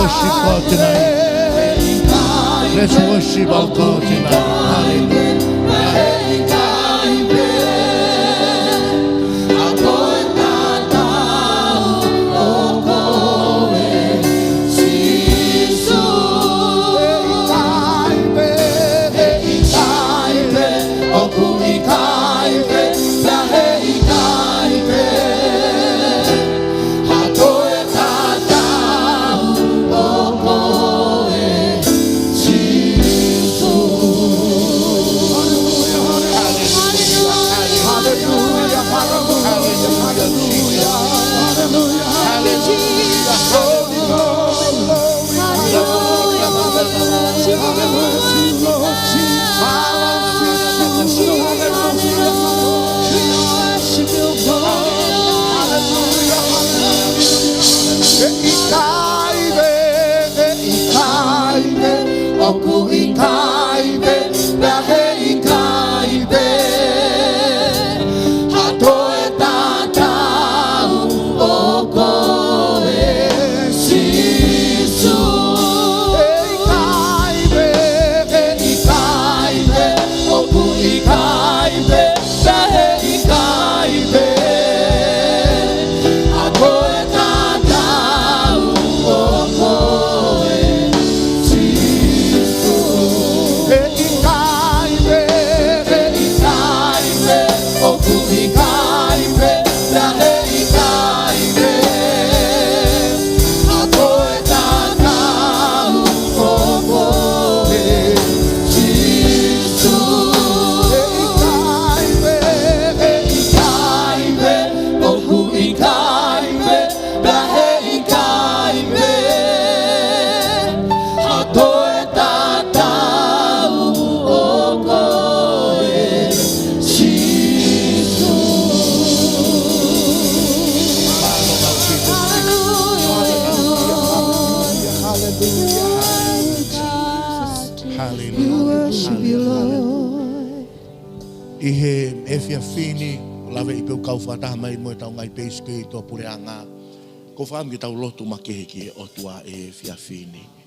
worship God tonight. Let's worship our God tonight. Hallelujah.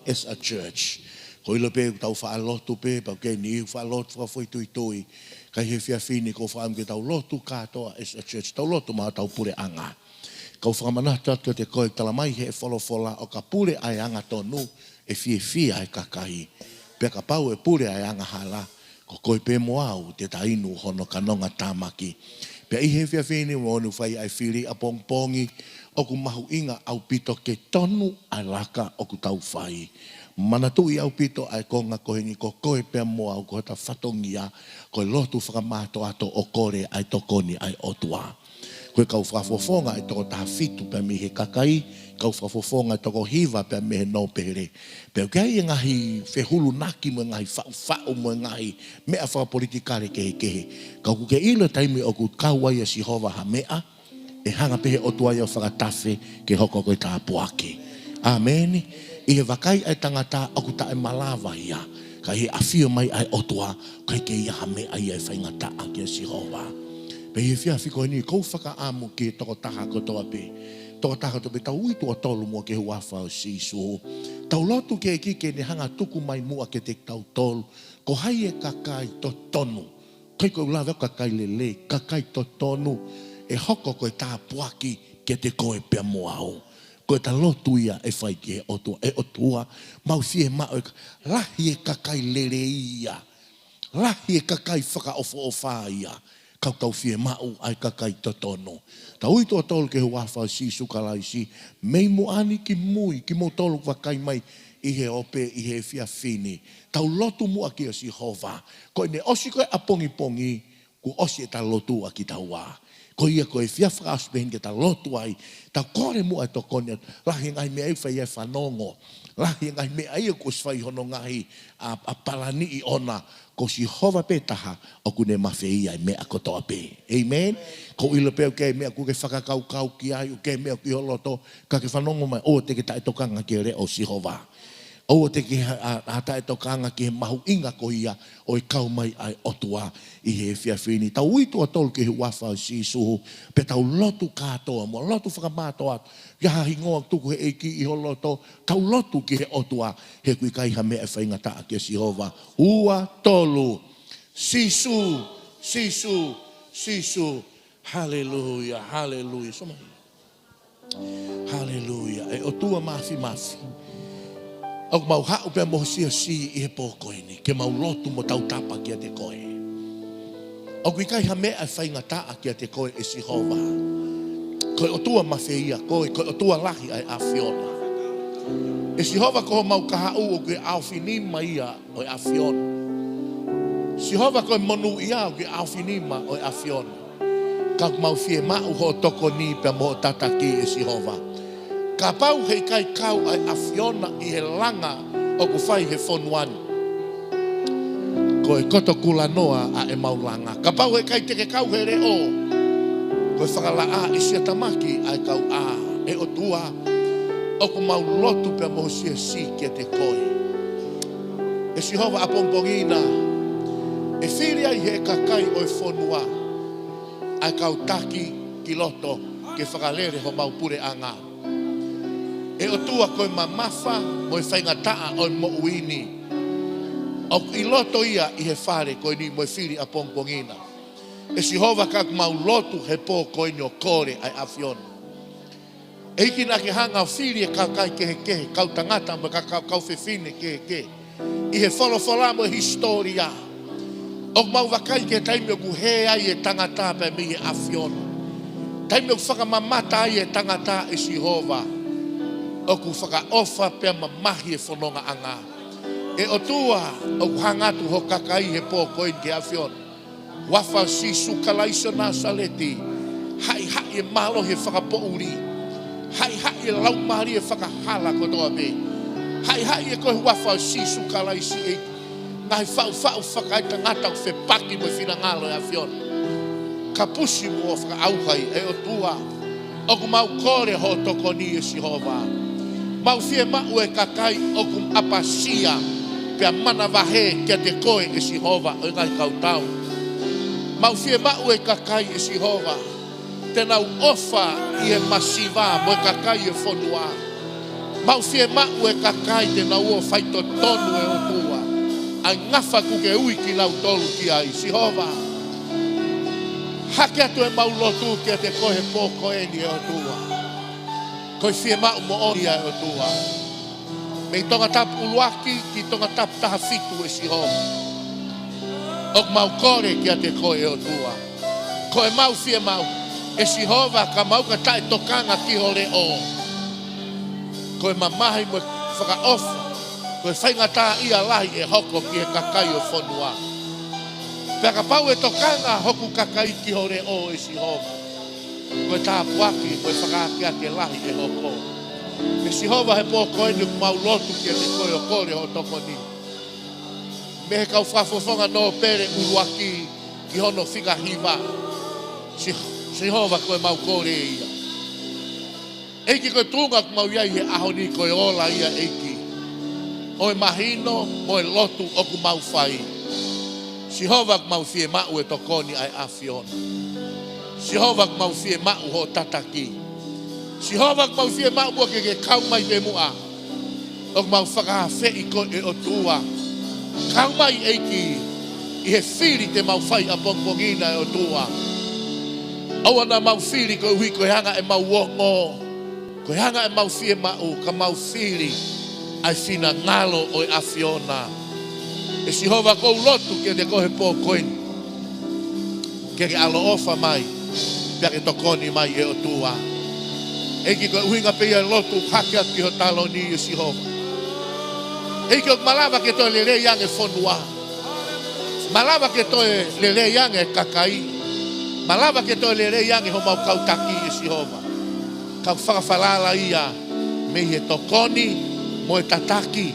As a church, ko ilo pe tau fa lotu pe pa ke ni fa lotu fa foi tui tui ka he fia fini ko fa am ke tau lotu ka to as a church tau lotu ma tau pure anga ko fa mana ta te ko tala mai he folo fola o ka pure ai anga tonu e fie ai kakai pe ka pau e pure ai anga hala ko pe mo au te tainu hono kanonga tamaki pe i he fia fini mo nu fai ai fili a pongpongi o ku mahu inga au pito ke tonu alaka o ku tau fai mana tu i au pito ai konga kohingi ko koe pe mo au ko ta fatongia ko lotu whakamato ato o kore ai tokoni ai otua koe kau whafofonga ai toko tafitu pe mi he kakai kau whafofonga ai toko hiva pe mi he no pere pe kai e ngahi whehulu naki mo ngahi whau mo ngahi mea whapolitikare kehe kau ku ke ilo taimi o ku kaua ia Sihova ha mea e hanga pehe o tuai o whakatafe ke hoko koe tāpuake. Amen. I he wakai ai tangata aku tae malawa ia. Ka he awhio mai ai o tua kai ke ia hame ai ai whaingata a kia Sihova. Pe he whia whiko ni kou whaka amu ke toko taha kotoa pe. Toko taha kotoa pe tau uitu o tolu mua ke huafa o sisu. Tau lotu ke kike ne hanga tuku mai mua ke te tau tolu. Ko hai e kakai to tonu. Kai ko ulawe kakai lele, kakai to tonu. E hoko koe tā puaki ke te koe pia moao. Koe ta lotu ia e whai ke otua. E otua, mau fie mao e lahi e kakai lere ia. Lahi e kakai whaka ofo o wha ia. Kau tau fie mao ai kakai totono. Ta ui toa tolu ke huafa si sukalaisi. Mei mo ani ki mui, ki mo tolu wakai mai i he ope, i he fia fini. Tau lotu mua ki o Sihova. Koe ne osi koe apongi pongi, ku osi e ta lotu a ki taua. Ko ia koe fia whakaspehin ke ta lotu ai, ta kore mua e tokonia, lahi ngai mea e whai e whanongo, lahi ngai mea e kus whai hono ngahi a palani i ona, ko Sihova pe taha, o kune mawhei ai mea kotoa pe. Amen? Ko ilo pe o ke mea kuke whakakau ki ai, o ke mea ki holoto, ka ke whanongo mai, o te ke tae tokanga ke re o Sihova. O te ki hata e tokanga ki he mahu inga ko ia o i kau mai ai otua i he whiawhini. Tau uitua tolu ki he wafa o si suhu pe tau lotu katoa mo lotu whakamātoa ki hahi ngoa tuku he eiki i ho loto tau lotu ki he otua he kui kai ha mea whaingataa ki si hova. Ua tolu. Sisu, sisu, sisu. Hallelujah, hallelujah. Hallelujah. E otua mafi mafi. O mau hau pe mo sia si i he pōkoe ni. Ke mau lotu mo tau tapa ki a te koe. O kui kai ha mea whainga taa ki a te koe e si hova. Koe o tua mawhia koe, koe o tua lahi ai a whiona. E si hova koe mau kahau o kui au whinima ia o a whiona. Si hova koe monu ia o kui au whinima o a whiona. Kau mau whie mau ho toko ni pe mo tataki e si hova. Ka pau hei kai kau ai a whiona i he langa o ku whai he whonuani. Ko e koto kula noa a e maulanga. Ka pau hei kai teke kau he reo. Ko e whakala a i sia tamaki ai kau a e o tua. O ku mau lotu pe mo sia si ki te koe. E si hova apompongina. E whiri ai he kakai o e whonua. Ai kau taki ki loto ke whakalere ho mau pure anga. E o tua koe mamafa mo e whaingataa o mo uini. O i loto ia i he whare koe ni mo e whiri a pongpongina. E si hova kak mau lotu he pō koe ni o kore ai a whiona. E hiki na ke hanga o whiri e kai ke he kehe, kau tangata mo kau whiwhine ke he kehe. I he wholofola mo e historia. O mau wakai ke taimi o ku he ai e tangata pe mi e a whiona. Taimi o ku whakamamata ai e tangata e si hova. O ku whakaofa pia mamahi e whanonga anga. E o tua o ku hangatu ho kakai he pō koe ke a whiona. Wafa si sukalaiso na saleti. Hai hai e malo he whakapouri. Hai hai e laumari e whakahala ko toa me. Hai hai e koe wafa si sukalaisi e. Ngai whau whakai tangata o whepaki mo whina ngalo e a whiona. Ka pusi mo o whakaauhai e o tua. O ku mau kore ho toko ni e si hova. Mau fie mau e kakai o kum apasia pia mana vahe kia te koe e si hova o ngai kautau. Mau fie mau e kakai e si hova. Tenau ofa i e masiva mo e kakai e whonua. Mau fie mau e kakai tenau o whaito tonu e o tua. Ai ngafa kuke ui ki lau tolu ki ai si hova. Hake atu e mau lotu kia te koe pōko e ni e o tua. Koe fie mau mo oni ai o tua. Me tonga tapu uluaki ki tonga tapu taha fitu e si hova. O mau kore kia te koe e o tua. Koe mau fie mau. E si hova ka mau ka tae tokanga ki hore o. Koe mamahi mo whaka ofa. Koe whaingata ia lahi e hoko ki e kakai o whonua. Pea ka pau e tokanga hoku kakai ki hore o e si hova. Koe tāpuaki, koe whakaakia ke lahi e hoko. E si hova he pō koe ni mau lotu ki e te koe o kore ho toko ni. Me he kau whafofonga no pere uruaki ki hono whika hiva. Si hova koe mau kore ia. Eiki koe tunga ku mau iai he ahoni koe ola ia eiki. O e mahino, mo e lotu o ku mau whai. Si hova ku mau fie mau e tokoni ai a whiona. Si hova ku mau fie mau ho tataki. Si hova ku mau fie mau o ke kau mai te mua. O ku mau whakawhi i koe e o tua. Kau mai eiki i he whiri te mau whai a pongpongina e o tua. Aua na mau whiri koe hui koe hanga e mau wongo. Koe hanga e mau fie mau ka mau whiri ai whina ngalo o e a whiona. E si hova kou lotu ke te kohe pō koini. Ke alo ofa mai. Pia ke tokoni mai e o tua. Eki koe uhinga peia lotu hake ati ho talo ni e si hova. Eki o malava ke toi lere yang e whonua. Malava ke toi lere yang e kakai. Malava ke toi lere yang e ho mau kautaki e si hova. Kau whakawhalala ia me he tokoni mo e tataki.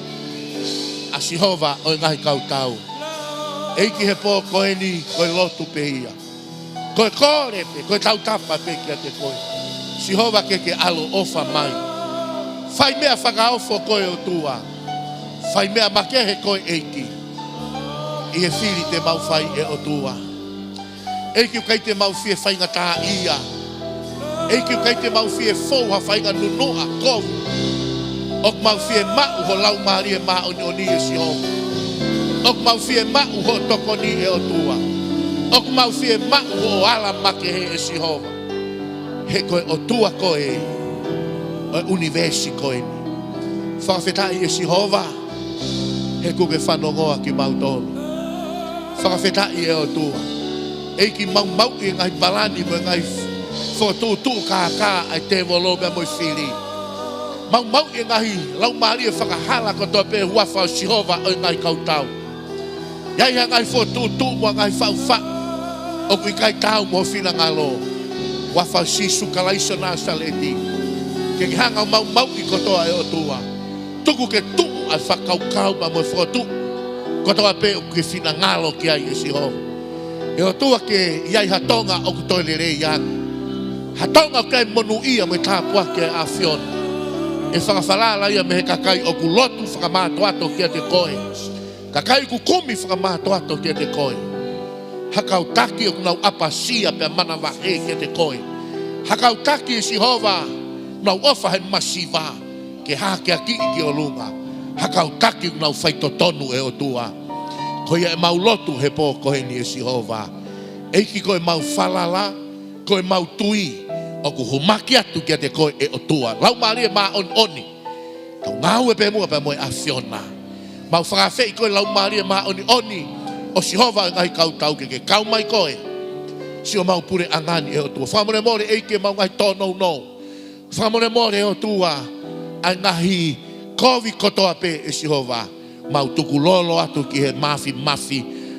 A si hova o ngahi kautau. Eiki he pō koe ni koe lotu pe ia. Koe kore pe, koe tautapa pe kia te koe. Si hova ke alo ofa mai. Whai mea whakaofo koe o tua. Fai mea make he koe eiki. I e whiri te mau fai e o tua. Eiki ukai te mau fie whai ngā tā ia. Eiki ukai te mau fie fōha whai ngā nunua kovu. Ok mau fie mau ho lau maari e maa oni oni e si honga. Ok mau fie mau ho toko ni e o tua. Ok mau fie mau ho ala make he e si honga. He koe o tua koe. O universi koe ni. Whakawhetai e si hova. He kuke whanongoa ki mautolo. Whakawhetai e o tua. Eiki mau mau i ngai balani mo ngai whotūtū kā ai te volo mea moi whiri. Mau mau i ngai lau maari e whakahala ko tō pe huafa o si hova o ngai kautau. Iai ha ngai whotūtū mo ngai whauwha. O kui kai tau mo whina ngalo. Wafa o sisu kalaiso nā saleti. Ke ki hanga mau mau i kotoa e o tua. Tuku ke tu ai whakaukau ma mo whotu. Kotoa pe o ke whina ngalo ki ai e si hova. E o tua ke iai hatonga o kutoile rei yang. Hatonga o kai monu ia mo i tāpua ke a whiona. E whakawhalala ia me he kakai o ku lotu whakamāto ato kia te koe. Kakai ku kumi whakamāto ato kia te koe. Hakau taki o kunau apasia pe mana wahe kia te koe. Hakau taki e si hova nau ofa he masiva ke hake a ki o lunga. Hakau taki nau whaito tonu e o tua. Koe e mau lotu he pō koe ni e si hova. Eiki koe mau whalala, koe mau tui. O ku humaki atu kia te koe e o tua. Lau maari e maa on oni. Kau ngau e pe mua pe moe a whiona. Mau whakawhei koe lau maari e maa oni oni. O si hova ngai kau tau ke kau mai koe. Si o mau pure angani e o tua. Whamone more eike mau ngai tono no. Whamone more e o tua. Ai ngahi kovi kotoa pe e si hova. Mau tuku lolo atu ki he mafi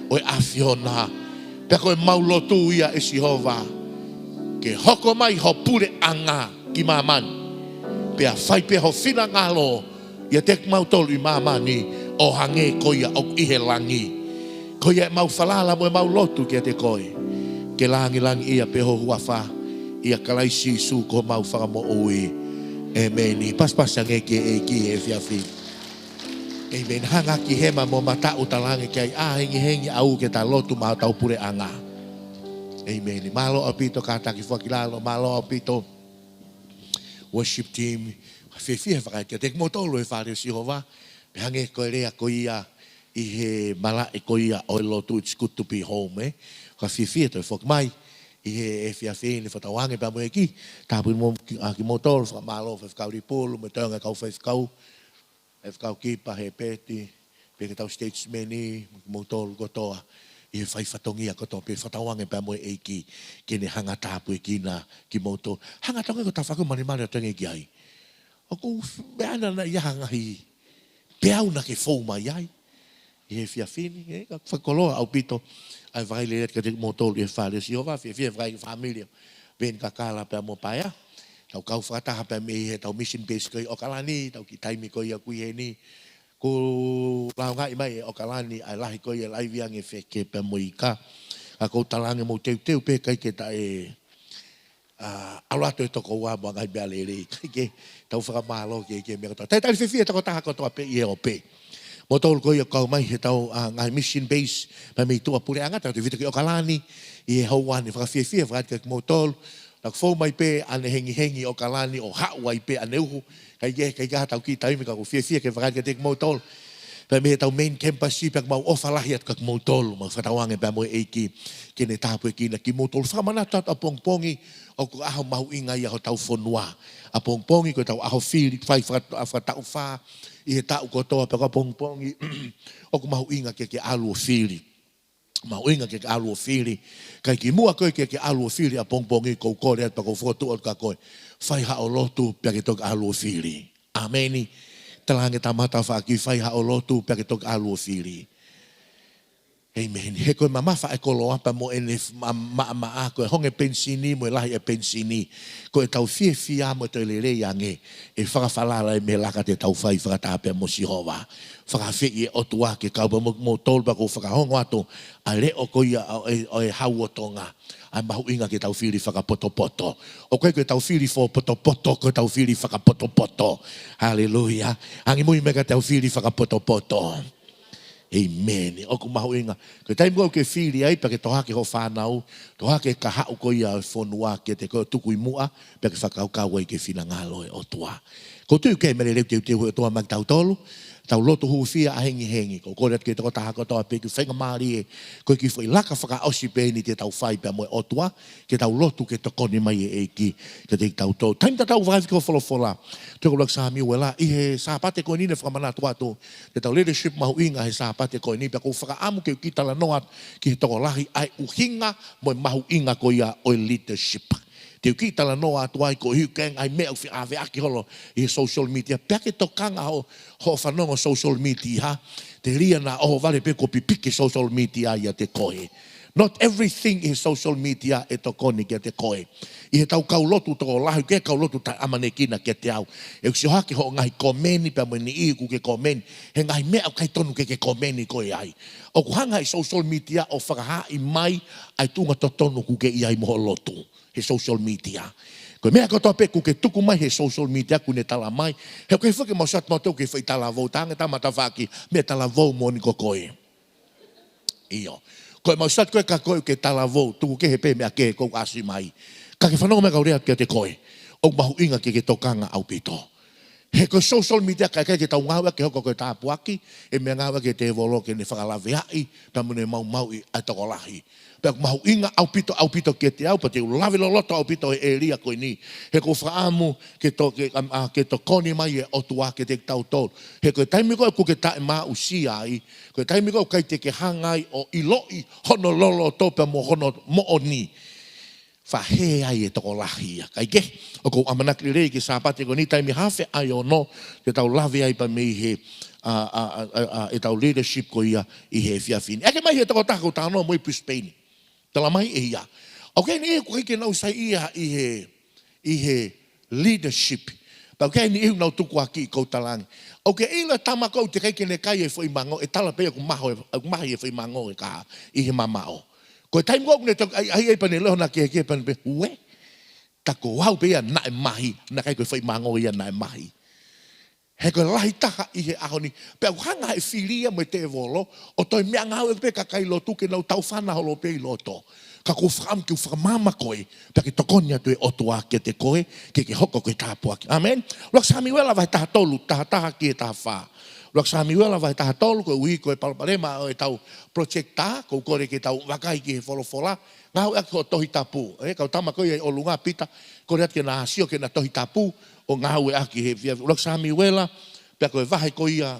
o e a whiona. Pea koe mau lotu ia e si hova. Ke hoko mai ho pure anga ki mamani. Pea whai pe ho whina ngalo. Ia tek mau tolu i mamani. O hange koia o ihe langi. Koia mau whalala mo e mau lotu kia te koe. Ke langi ia pe ho huafa. Ia kalaisi su ko mau whakamo oi. Amen. Pas nge ke e ki e whiawhi. Amen. Hanga ki hema mo mata utalangi kia a hengi au ke ta lotu mau tau pure anga. Amen. Malo apito kataki whakilalo. Malo apito worship team. Whiawhi whakai kia tek motolo e whare si hova. Hange koe rea koia. I he mala e koia o lotu. It's good to be home. Whiawhi to whak mai. I he e whiawhi ni whatawange pa mo e ki. Tāpun mo ki motolo whakamalo whakau ripolo. Me taonga kau whakau. Whakau kipa he peti. Peke tau statesmeni. Motolo kotoa. I he whai whatongia kotoa. Pe whatawange pa mo e ki. Kene hanga tāpu e kina ki motolo. Hanga tonga ko ta whaku mani o tonga ki ai. O ku meana na ia hanga hi. Peau na ke fōma iai. I he whiawhini. Whakoloa au pito. Ai vai le ka te motolo e whare si hova. Whiawhi vai ki familia. Ben kakala pe mo paia. Tau kau whakataha pe me he tau mission base koi Okalani. Tau ki taimi koi a kui he ni. Ko lau ngai mai e Okalani. Ai lahi koi e laiviange wheke pe mo i ka. A kou talange mo teu pe kai ke ta e... Aulato e toko ua mo ngai bea le rei. Kai ke tau whakamalo ke mea katoa. Tai whiawhi e tako taha katoa pe i e o pe. Mo tolu koi kau mai he tau ngai mission base. Pa mei tua pure angata. Te vita ki Okalani. I e hauane whakawhiawhi e whakati mo tolu. Nak fo mai pe ane hengi Okalani o hauai pe ane uhu. Kai gaha tau ki taimi kako whiawhi ke whakati te mo tolu. Pa me tau main campus si pe mau ofa lahi at kak mo tolu. Mau whatawange pa mo eiki. Kene tāpu e kina ki mo tolu. Whamanata a pongpongi. O ko aho mahu inga i aho tau whonua. A pongpongi ko tau aho whiri. Whai whatau wha. I he tau kotoa pe ka pongpongi. O ko mahu inga ke alu o whiri. Mahu inga ke alu o whiri. Kai ki mua koe ke alu o whiri a pongpongi. Kou kore at pa kou whotu o ka koe. Whai hao lotu pe ke tok alu o whiri. Ameni. Talange tamata wha ki whai hao lotu pe ke tok alu o whiri. Amen. He koe mamafa e kolo apa mo ene maa koe honge pensini mo lahi e pensini. Koe tau fia mo te lere yange. E whakawhalala e me laka te tau whai whakatape mo Sihova. Whakawhi e otua ke kaupa mo tolpa ko whakahongo ato. A le o koia o e hau o tonga. Ai mahu inga ke tau whiri whakapoto-poto. O koe tau whiri fo poto-poto, koe tau whiri whakapoto-poto. Hallelujah. Angi mui mega tau whiri whakapoto-poto. Amen. O ku mahu inga. Ko tai mo ke fili ai pa ke toha ke ho whanau, toha ke ka hau ko ia fonua ke te ko tuku i mua, pa ke whakau ka wai ke whina ngalo e o tua. Ko tu ke mere leu te toa mag tau tolu, tau loto hu fia a hengi hengi. Ko kore ke toko taha ko toa pe ki whenga maari e, ko ki whai laka whaka osi pe ni te tau whai pa mo e o tua, ke tau loto ke toko ni mai e ki, ke te tau tolu. Taim ta tau whai ko wholofola, te ko lak sa mi wela, i he sāpate ko nine whakamana tuato, te tau leadership mahu inga he sāpate ko ni, pa ko whaka amu ke ki tala noat, ki he toko lahi ai uhinga, mo mahu inga ko ia o leadership. Te uki tala noa atu ai ko hiu keng ai mea uwhi ave aki holo i social media. Pea ke tokanga ho whanonga social media. Te ria na oho vale pe ko pipiki social media ia te koe. Not everything in social media e tokoni kia te koe. I he tau kaulotu toko lahu ke kaulotu tai amane kina ke te au. E usi hake ho ngai komeni pe mo ni iku ke komeni. He ngai mea au kai tonu ke komeni koe ai. O kuhanga i social media o whakaha i mai ai tunga to tonu ku ke iai moho lotu. He social media. Koe mea katoa pe ku ke tuku mai he social media ku ne tala mai. He koe whake mausat mau tau ke whai tala vau. Tanga tamata whaki mea tala vau mo ni ko koe. Iyo. Koe mausat koe ka koe ke tala vau. Tuku ke he pe mea ke kou asi mai. Ka ke whanonga mea kaurea kia te koe. O mahu inga ke tokanga au pito. He koe social media kai ke tau ngawa ke hoko koe tāpuaki. E mea ngawa ke te evolo ke ne whakalawe hai. Tamune mau i atokolahi. Pea mahu inga au pito ke te au. Pa te lawe loloto au pito e ria koe ni. He koe whaamu ke to koni mai e otua ke te tau tol. He koe taimi koe ku ke tae maa usia ai. Koe taimi koe kai te ke hangai o iloi hono lolo tope mo hono mo o ni. Whahe ai e toko lahi ia. Kai ke, o ko amanakri rei ke sāpate ko ni taimi hawhe ai o no, te tau lawe ai pa mei he e tau leadership ko ia i he whiawhini. Eke mai he toko tako tānoa mo i Brisbane. Tala mai e ia. Ok, ni e ko ke nau sai ia i he leadership. Pau kei ni iu nau tuku aki i Koutalangi. Ok, ila tama kou te keike ne kai e whai mango, e tala pea ku mahi e whai mango e ka i he mamao. Ko taim ko ne tok ai pane lo na ke pane pe we ta ko wau pe na mahi na kai ko foi mango ia na mahi he ko lahi taha i he ahoni pe hanga e filia mo te volo o toi me anga pe ka kai lo tu ke no tau fana holo pe loto ka ko fram ke mama koe pe ke tokonia tu o tua ke te koe ke hoko ko tapu aki amen lo Samuel vai ta tolu ta ki ta fa Lok Samuel vai taha tolu ko ui ko e palparema o e tau projecta ko kore ke tau wakai ki he folofola ngau ak ko tohi tapu kau tama ko e o lunga pita ko ret ke na hasio ke na tohi tapu o ngau ak he via Lok Samuel pe ko vai ko ia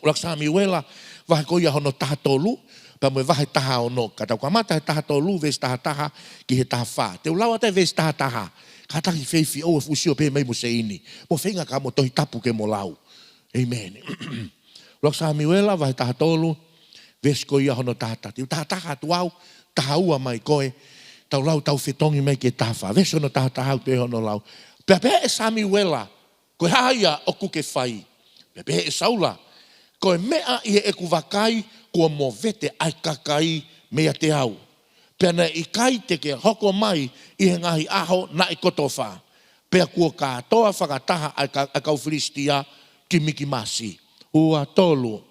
Lok Samuel vai ko ia hono taha tolu pa mo vai taha ono kata ko mata taha tolu ves taha ki he taha fa te ulawa te ves taha Kata ki feifi o fusio pe mai mo se ini. Mo fenga ka mo tohi tapu ke mo lau. Amen. Lok Samuel vai taha tolu. Ves ko ia hono tata. Tiu taha tuau. Taha ua mai koe. Tau lau tau fetongi mai ke taha. Ves hono taha pe hono lau. Pepe e Samuel. Koe haia o kuke fai. Pepe e Saula. Koe mea i e ku wakai. Kua mo vete ai kakai mea te au. Pena i kai te ke hoko mai i he ngahi aho na i kotofa. Pea kua katoa whakataha a kau Filistia ki Mikimasi. Ua tolu.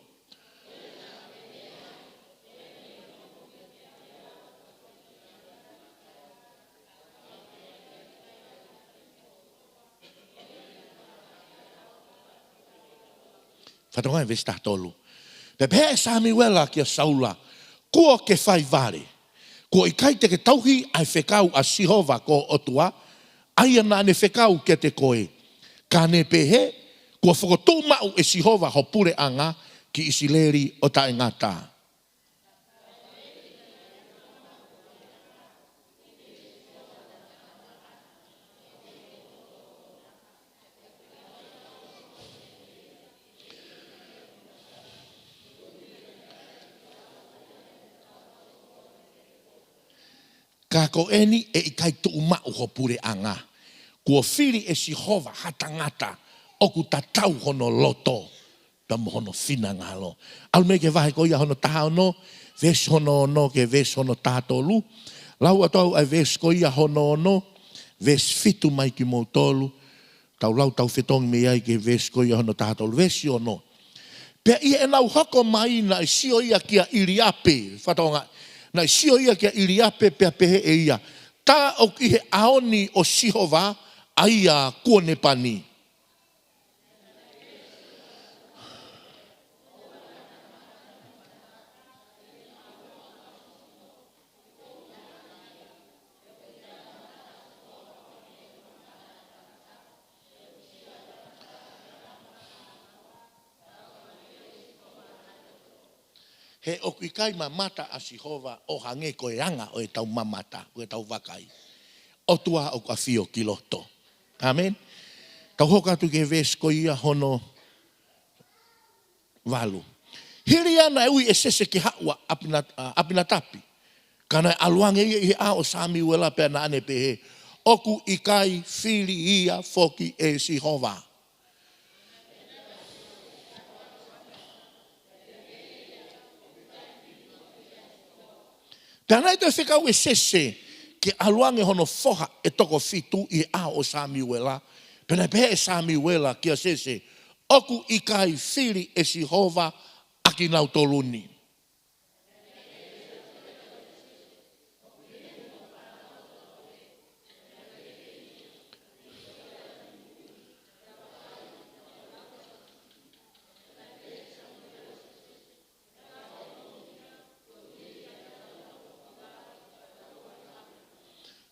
Whatonga e vesta tolu. Pea Samuela ki a Saula. Kua ke whai vare. Ko i kai te ke tauhi ai whekau a Sihova ko otua, ai ana ne whekau ke te koe. Ka ne pehe, kua whakotō mau e Sihova ho pure anga ki Isileri o ta ingata. Ka ko eni e ikai tu uma ho pure anga. Kua whiri e Sihova hatangata o ku tatau hono loto. Tamo hono fina ngalo. Al me ke vahe ko ia hono taha no, ves hono no ke ves hono tatolu. Lau atau ai ves ko ia hono no, ves fitu mai ki motolu. Tau lau tau whetong me ai ke ves ko ia hono tatolu. Ves yo no. Pea ia e nau hoko mai na i sio ia kia iriape. Whatonga. Na i sio ia kia iriape pea pehe e ia. Tā o ki he aoni o Sihova aia kuone pani. He oki kai mamata a Sihova o hange ko e anga o e tau mamata, o e tau wakai. O tua o ka fio ki loto. Amen. Tau hoka tu ke ves ko ia hono walu. Hiri ana e ui e sese ki hawa apina tapi. Kana aluange ia i a o sami wela pe na ane pehe. Oku i kai fili ia foki e Sihova. Pēnei te whikau e sese ke aluange hono foha e toko fitu i a o Samuela. Pēnei pehe e Samuela kia sese. Oku i kai whiri e Sihova aki nau toluni.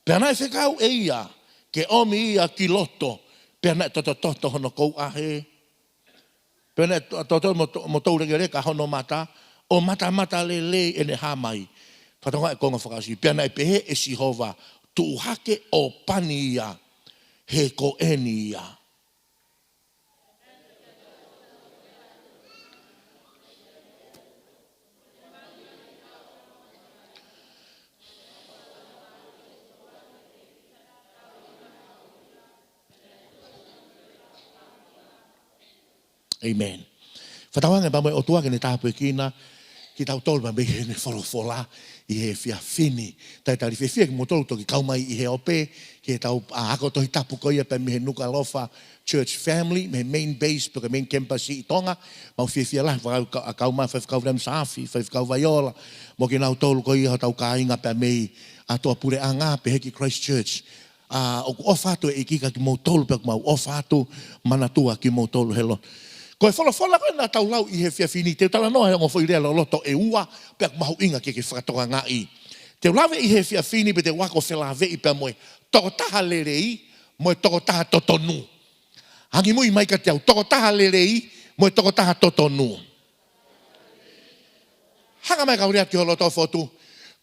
Pēnei whikau e ia ke omi ia ki loto. Pēnei toto hono kou ahe. Pēnei toto mo taurenge reka hono mata. O mata le ene hamai. Whatonga e konga whakasi. Pēnei pehe e Sihova. Tu hake o pani ia. He ko eni ia. Amen. Whatawanga pa mai o tua ke ne tāpu e kina, ki tau tolu pa me he ne wholofola, i he fia fini. Tai tari fia ki mo tolu toki kaumai i he ope, ki he tau ako tohi tapu koia pa me he nuka lofa church family, me he main base, pa main campus i tonga, mau fia lah, kaumai whawhikau rem saafi, whawhikau vaiola, mo ki nau tolu koia ho tau kāinga pa mei, a toa pure anga pe heki Christchurch. O ku ofatu e ikika ki mo tolu, pa mau ofatu manatua ki mo tolu helo. Ko e wholofola koe nā tau lau i he fia fini. Te tala noa he mo whoi rea loto e ua, pek mahu inga ke whakatoa ngā i. Te lawe i he fia fini, pe te wako whelawe i pia moe toko taha lerei, moe toko taha totonu. Hangi mui mai ka te au, toko taha lerei, moe toko taha totonu. Hanga mai kaurea ki ho loto fotu,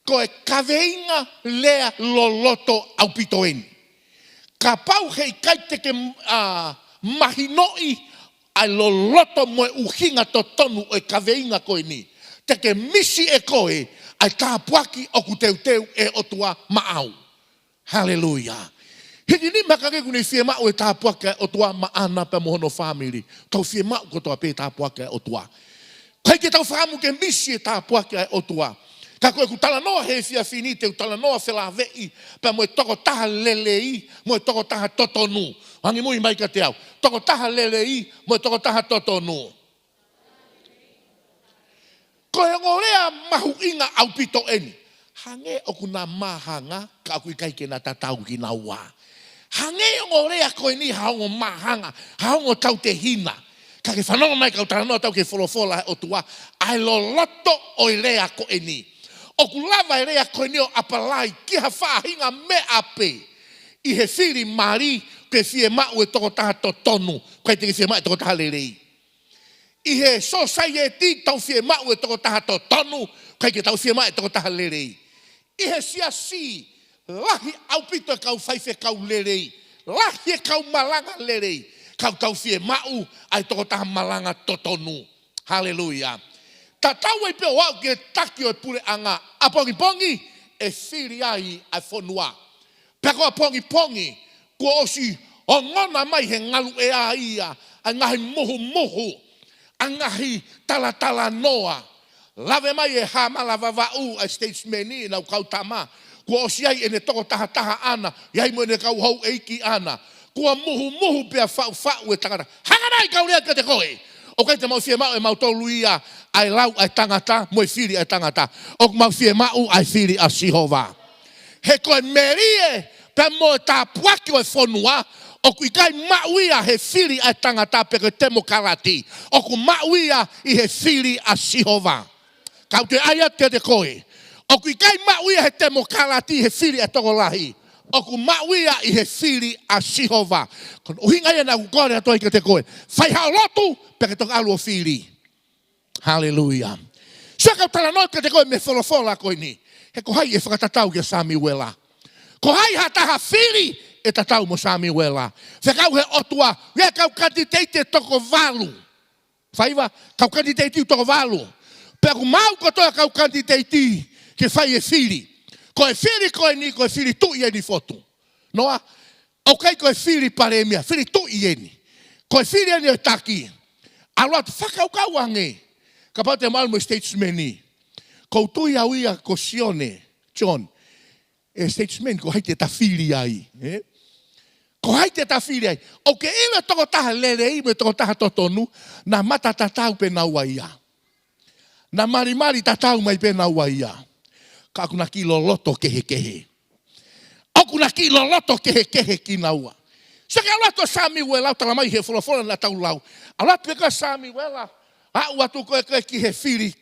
ko e kaweinga lea lo loto au pitoeni. Ka pau hei kaite ke mahinoi, ai lo loto moe uhinga to tonu o e kaweinga koe ni. Te ke misi e koe, ai tāpuaki o ku teu e otua maau. Hallelujah. Hiki ni makake kune fie mau e tāpuaki e otua maana pe mohono family. Tau fie mau kotoa pe tāpuaki e otua. Kai ke tau whaamu ke misi e tāpuaki e otua. Ka koe ku tala noa he fia finite, ku tala noa whelawei, pa moe toko taha lelei, moe toko taha totonu. Hangi mui mai ka te au. Toko taha lelei, moe toko taha totonu. Koe ngorea mahu inga au pito eni. Hange o ku nā mahanga, ka aku ikai ke nā tatau ki nā wā. Hange ngorea koe ni haongo mahanga, haongo tau te hina. Ka ke whanonga mai kau tala noa tau ke wholofola o tua, ai lo loto o i rea ko eni. O ku lava e rea koe neo apalai ki ha whaahinga me ape. I he whiri mari ke fie mau e toko taha to tonu. Koe te ke fie mau e toko taha lerei. I he society tau fie mau e toko taha to tonu. Koe ke tau fie mau e toko taha lerei. I he siasi lahi au pito e kau whaife kau lerei. Lahi e kau malanga lerei. Kau tau fie mau ai toko taha malanga to tonu. Hallelujah. Ta tau e peo wau ke taki o e pure anga. A pongi, e whiri ai a whanua. Peko pongi pongi, ko osi o ngona mai he ngalu e a ia, a ngahi mohu mohu, a ngahi tala tala noa. Lave mai e hama lava vau a statesmeni na kautama, ko osi ai ene toko taha taha ana, iai mo ene kau hau eiki ana, kua muhu muhu pia fau fau e tangata. Hanganai kau rea ka te koe. O kai te mau fie mau e mau tolu ia, ai lau ai tangata, mo e whiri ai tangata. O mau fie mau ai whiri a Sihova. He koe merie, pe mo e tā puaki o e whonua, o kui kai mauia he whiri ai tangata pe koe temo karati. O ku mauia i he whiri a Sihova. Kau te aia te koe. O kui kai mauia he temo karati he whiri a tokolahi. O ku mauia i he whiri a Sihova. Kono uhinga ia na kukore a toi ke te koe. Whai hao lotu, pe ke toka alu o whiri. Hallelujah. Sia kau tala noi ke te koe me wholofola koe ni. He ko hai e whakatatau kia Samuela. Ko hai ha taha whiri e tatau mo Samuela. Whekau he otua, rea kau kanditeite toko valu. Whaiva, kau kanditeite toko valu. Pe ku mau kotoa kau kanditeite ke whai e whiri. Ko e whiri koe ni, ko e whiri tu i eni fotu. Noa, ok ko e whiri pare mea, whiri tu i eni. Ko e whiri eni e taki. Aluat, whakaukau ange. Ka pau te malmo statesmeni. Ko tui au ia ko Sione, John. E statesmen, ko hai te tawhiri ai. Ko hai te tawhiri ai. O ke ime toko taha lere, ime toko taha totonu, na mata tatau pe naua ia. Na marimari tatau mai pe naua ia. Ka aku na kilo loto kehe kehe. Aku na kilo loto kehe kehe ki naua. Saka loto Samuela, tala mai he wholofola na tau lau. Alat peka Samuela, au atu koe koe ki he whiri,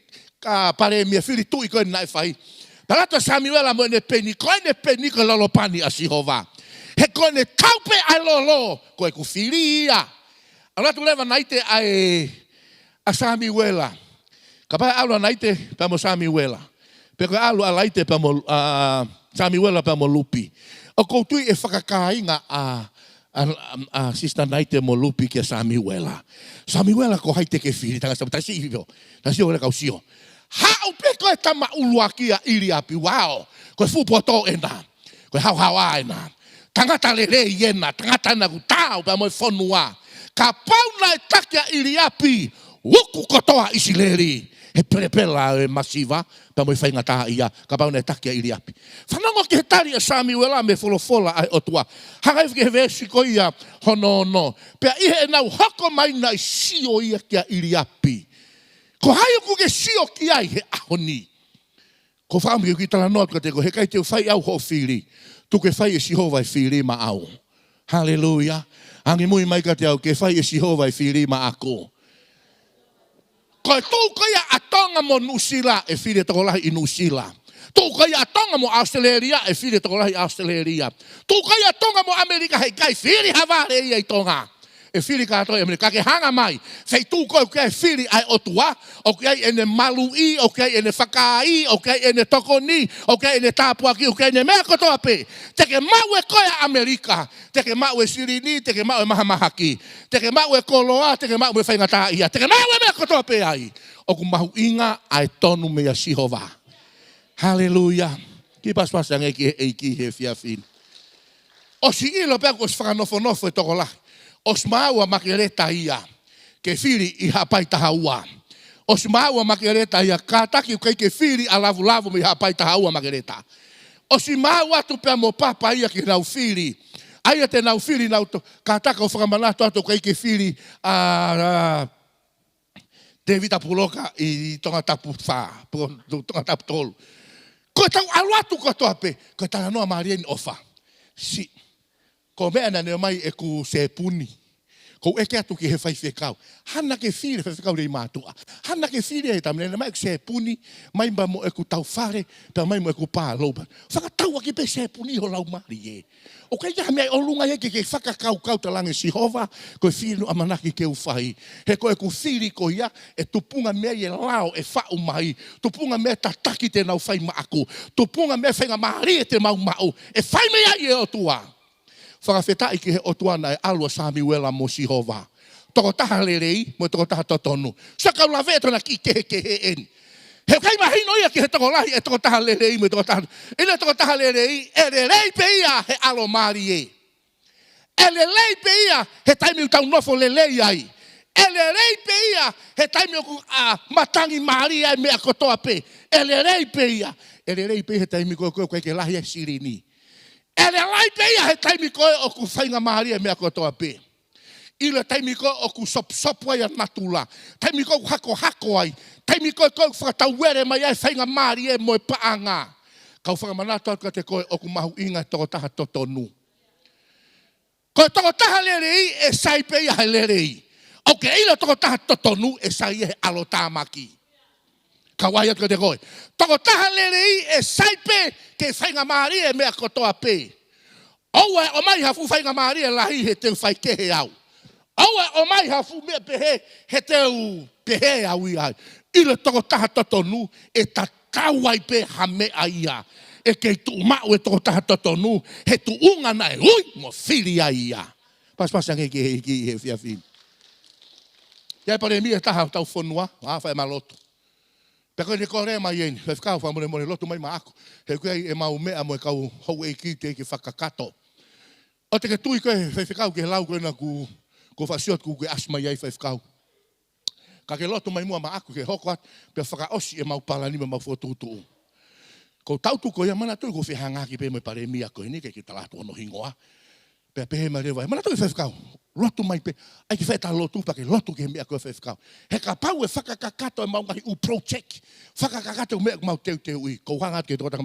ka pare mea whiri tui koe nai whai. Talato Samuela mo ne peni, koe ne peni ko lalopani a Sihova. He koe ne kaupe ai lolo, koe ku whiri ia. Alatu lewa naite ai a Samuela. Ka pai alu naite pa mo Samuela. Pe koe alu alaite pa mo Samuela pa mo lupi. O koutui e whakakainga a sister naite mo lupi kia Samuela. Samuela ko haite ke whiri, tanga sabu tasi hivyo. Tasi hivyo kau sio. Hau pe koe tama ulua kia iri api, wow. Koe fupoto ena. Koe hau hawa ena. Tangata lere iena, tangata na kutau pa mo whonua. Ka pauna e takia iri api, wuku kotoa isileri. He perepela e masiva, pa mo whainga taha ia, ka pauna e takia iri api. Whanongo ki he tari a Samuela me wholofola ai otua. Hakai ke he vesi ko ia hono no. Pea ihe e nau hoko mai na i sio ia kia iri api. Ko haio ku ke sio ki ai he ahoni. Ko whaami ki tala noa ka te ko he kai te whai au ho whiri. Tu ke whai e Sihova e whiri ma au. Hallelujah. Angi mui mai ka te au ke whai e Sihova e whiri ma ako. Ko e tū koia atonga mo Nusila e whiri toko lahi i Nusila. Tū koia atonga mo Australia e whiri toko lahi Australia. Tū koia atonga mo Amerika hei kai whiri havare ia i tonga. E whiri kātoe e mene, ka ke hanga mai. Fei tū koe ke whiri ai otua, o ke ai ene malu i, o ke ai ene whakai, o ke ai ene tokoni, o ke ai ene tāpuaki, o ke ai ene mea kotoa pe. Te ke mau e koe Amerika, te ke mau e Sirini, te ke mau e Mahamahaki, te ke mau e Koloa, te ke mau e Whaingata ia, te ke mau e mea kotoa pe ai. O ku mahu inga ai tonu mea Sihova. Hallelujah. Ki paspasang eiki he fiafin. O si ilo pēku os whakanofo e toko lahi. Os maua makereta ia, ke whiri i hapai taha ua. Os maua makereta ia, kātaki kei ke whiri a lavu lavu mi hapai taha ua makereta. Os maua tu pia mo papa ia ki nau whiri. Aia te nau whiri nau to, kātaka o whakamanato atu kei ke whiri te vita puloka i tonga tapu wha, tonga tapu tolu. Ko tau aluatu kotoa pe, ko tala noa marien ofa. Si. Ko mea na neo mai e ku se puni. Ko eke atu ki he whai whekau. Hana ke whiri whai whekau rei mātua. Hana ke whiri e tamene mai e ku se puni. Mai mba mo e ku tau whare. Pea mai mo e ku pā loupa. Whakatau aki pe se puni ho lau mari e. O kai taha mea olunga e ke whakakau kau talange Sihova. Ko e whiri no amanaki ke uwhai. He ko e ku whiri ko ia. E tupunga mea e lao e whau mai. Tupunga mea tataki te nau whai maaku. Tupunga mea whainga maari e te mau mau. E whai mea i e o tua. Whakawhetai ki he otuana e alua Samuela mo Sihova. Toko taha lerei, mo toko taha totonu. Sakau la veto na ki kehe kehe eni. He kai mahino ia ki he toko lahi e toko taha lerei me toko taha. Ina toko taha lerei, e lerei pe ia he alo mari e. E lerei pe ia he taimi u tau nofo lelei ai. E lerei pe ia he taimi o matangi mari ai mea kotoa pe. E lerei pe ia. E lerei pe he taimi koe ke lahi e sirini. E lerei pe ia he taimi koe o ku whainga mari ai mea kotoa pe. Ila taimi ko o ku sop ai matula. Taimi ko hako ai. Taimi ko whakatau were mai ai whainga mari e moe paanga. Kau whakamanata ka te koe o ku mahu inga toko taha totonu. Ko toko taha lerei e sai pe ia he lerei. O ke ila toko taha totonu e sai e alo tāmaki. Ka wai atu ka te koe. Toko taha lerei e sai pe ke whainga mari e mea kotoa pe. Oua o mai hafu whainga mari e lahi he teu whai kehe au. Aua o mai hafu mea pehe he teu pehe au ia. Ila toko taha totonu e tatau ai pe hame ia. E kei tu mau e toko taha totonu he tu unga na e ui mo whiri ia. Pas ange ki he whiawhini. Ia pare mi e taha tau whanua, whai maloto. Peko ne kore mai eni, he whakau whamone lotu mai ma ako. He kuei e mau mea mo e kau hou e ki te ki whakakato. O te ke tui koe he whakau ki he lau koe na ku ko fasiot ku ke asma yai fa fkau ka ke loto mai mua ma aku ke hokot pe faka osi e mau pala ni mau foto tu ko tautu ko ya mana tu ko fe hanga ki pe me pare mia ko ni ke tala to no hingoa pe me reva mana tu fa fkau loto mai pe ai ke feta loto pa ke loto ke mia ko fa fkau he ka pau e faka kakato e mau ngai u project faka kakato me mau teu ui ko hanga ke to ta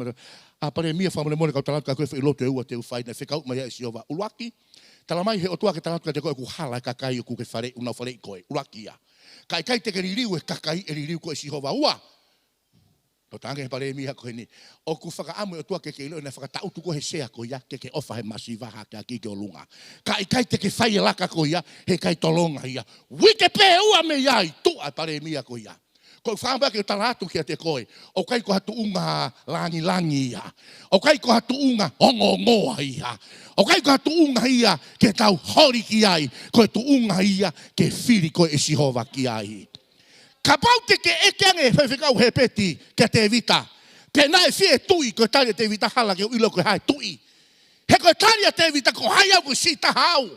a pare mia fa mo ka tala ka ko fe loto e u te fai na fkau mai e siova ulaki tala mai he o tua ke tala ka te koe ku hala kakai ku ke whare una whare koe urakia kai te ke ririu e kakai e ririu koe si hova ua no tanga he pare miha koe ni o ku whaka amu o tua ke ilo e na whaka tautu koe he sea koe ya ke ofa he masiva ha ke aki ke o lunga kai te ke whai e laka koe ya he kai tolonga ia wike pe ua me iai tu a pare miha koe ya ko whamba ke talatu ki a te koe o kai ko hatu unga langi ia o kai ko hatu unga ongo ia o kai ko hatu unga ia ke tau hori ki ai ko tu unga ia ke whiri ko e sihova ki ai ka pau te ke eke ange whewhikau he peti ke te vita pe nae fie tui ko tari te vita hala ke ilo ko hai tui he ko tari te vita ko hai au ko sita hau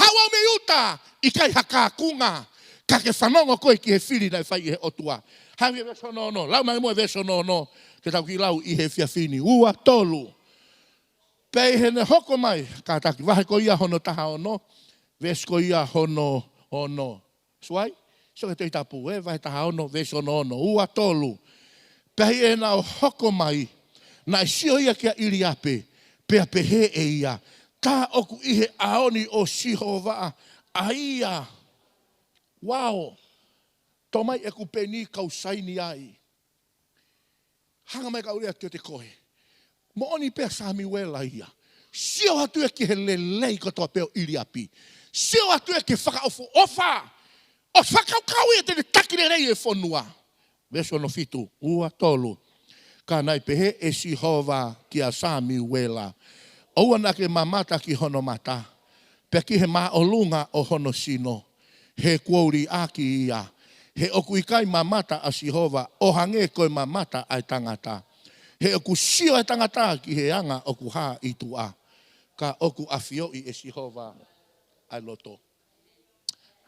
au me uta i kai haka kunga ka ke whanongo koe ki he whiri nai whai he otua. Hawi e veso no. Lau mai moe veso no. Ke tau ki lau i he whiawhini. Ua tolu. Pei he ne hoko mai. Ka taki wahe ko ia hono taha ono. Ves ko ia hono. Suai? So ke te tapu. Wahe taha ono. Veso no. Ua tolu. Pei e nao hoko mai. Na sio ia kia iri ape. Pea pehe e ia. Tā oku ihe aoni o Sihova. Aia. Wow, tomai e ku peni kau saini ai. Hanga mai kau rea te koe. Mo oni pea sami wela ia. Sio hatu e ki he lelei kotoa peo iri api. Sio hatu e ki whaka ofa. O whakau e te takire rei e whonua. Veso no fitu, ua tolu. Ka nai pehe e Sihova ki a sami wela. Oua na ke mamata ki hono mata. Pe ki he maolunga o hono sino. He kuauri aki ia. He oku ikai mamata a Sihova. O hange koe mamata ai tangata. He oku sio ai tangata ki he anga oku haa i tua. Ka oku afio i e Sihova ai loto.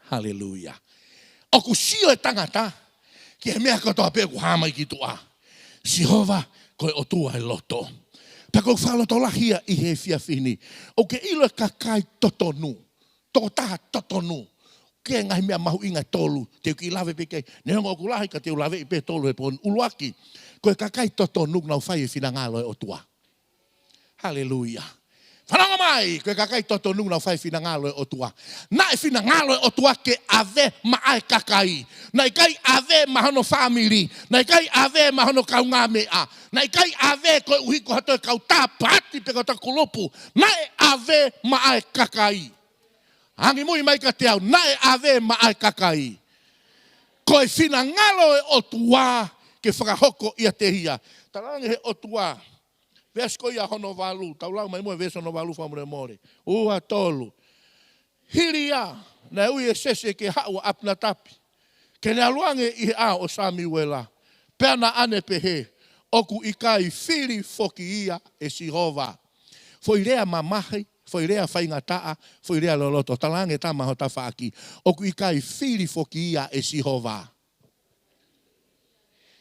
Hallelujah. Oku sio ai tangata ki he mea katoa pe ku haa mai ki tua. Sihova koe o tua ai loto. Pako whaloto lahia i he whiawhini. O ke ilo kakai totonu. Toko taha totonu. Ke ngai mea mahu inga tolu. Te uki lawe peke. Ne hongo oku lahi ka te ulawe i pe tolu e pon uluaki. Koe kakai toto nuk nau whai e whina ngalo e o tua. Hallelujah. Whananga mai. Koe kakai toto nuk nau whai whina ngalo e o tua. Na e whina ngalo e o tua ke ave maae kakai. Na i kai ave mahono family. Na i kai ave mahono kaunga mea. Na i kai ave koe uhiko hato e kau tā pati pe kau takulupu. Na e ave maae kakai. Hangi mui mai ka te au, nae ave maae kakai. Ko e whina ngalo e o tua ke whakahoko ia te hia. Tarangi he o tua. Vesko ia hono walu. Tau lau mai mua veso no walu whamure more. Ua tolu. Hiria. Na ui e sese ke haua apna tapi. Ke ne aluange i a o Sami wela. Pena ane pehe. Oku ikai fili foki ia e Sihova. Foi rea mamahi. Foi rea whaingataa. Foi rea loloto. Talange tama ho tawhaaki. Oku ikai fili foki ia e Sihova.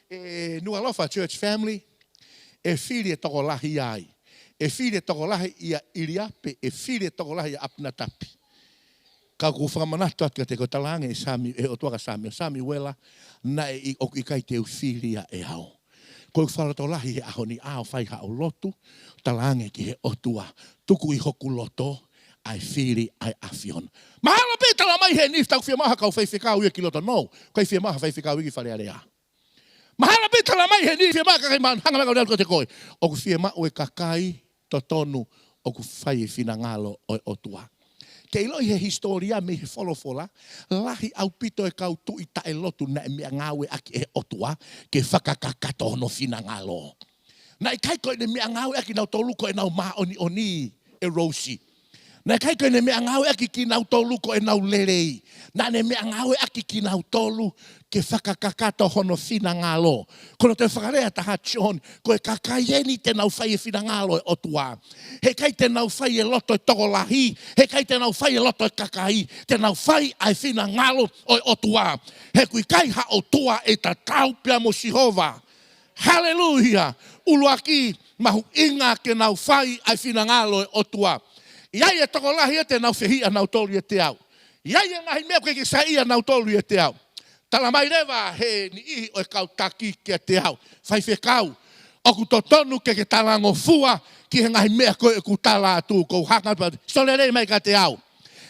E Nualofa Church Family. E fili e tokolahi ai. E fili e tokolahi ia iriape. E fili e tokolahi ia apnatapi. Ka ku whamanatu atu te ko talange e sami, e o tuaka sami, sami wela, na e oku ikai te uwhiria e hao. Ko wharato lahi he aho ni ao whai hao lotu, talange ki he otua, tuku I hoku loto, ai whiri, ai afion. Mahalo pe tala mai he nif, tau whia maha kau whaiwhikau ia ki loto, no, kai whia maha whaiwhikau iki whare area. Mahalo pe tala mai he nif, whia maha kakai man, hanga maka ko te koe, oku whia maha e kakai, to tonu, oku whai e whina ngalo o otua. Ke ilo I he historia me he wholofola, lahi au pito e kau tu I tae lotu na e mea ngawe aki e otua, ke whakakakato hono whina ngalo. Na I kai koe ne mea ngawe aki nau tolu ko e nau maa oni e rosi. Na kai koe ne mea ngawe aki ki nau tolu ko e nau lerei. Na ne mea ngawe aki ki nau tolu ke whakakakato hono whina ngalo. Kono te whakarea taha John, koe kakaieni te nau whai e whina ngalo e otua. He kai te nau whai e loto e tokolahi, he kai te nau whai e loto e kakai, te nau whai ai whina ngalo o otua. He kui kai ha otua e ta tau pia mo Sihova. Hallelujah! Uluaki mahu inga ke nau whai ai whina ngalo e otua. Iai e tokolahi e te nau whihia nau tolu e te au. Iai e ngahi mea koe ke sa ia nau tolu e te au. Tala mai rewa he ni ihi o e kau taki ke te au. Whai whekau. Oku to tonu ke talango fua ki he ngahi mea koe ku tala atu kou haka. Sole rei mai ka te au.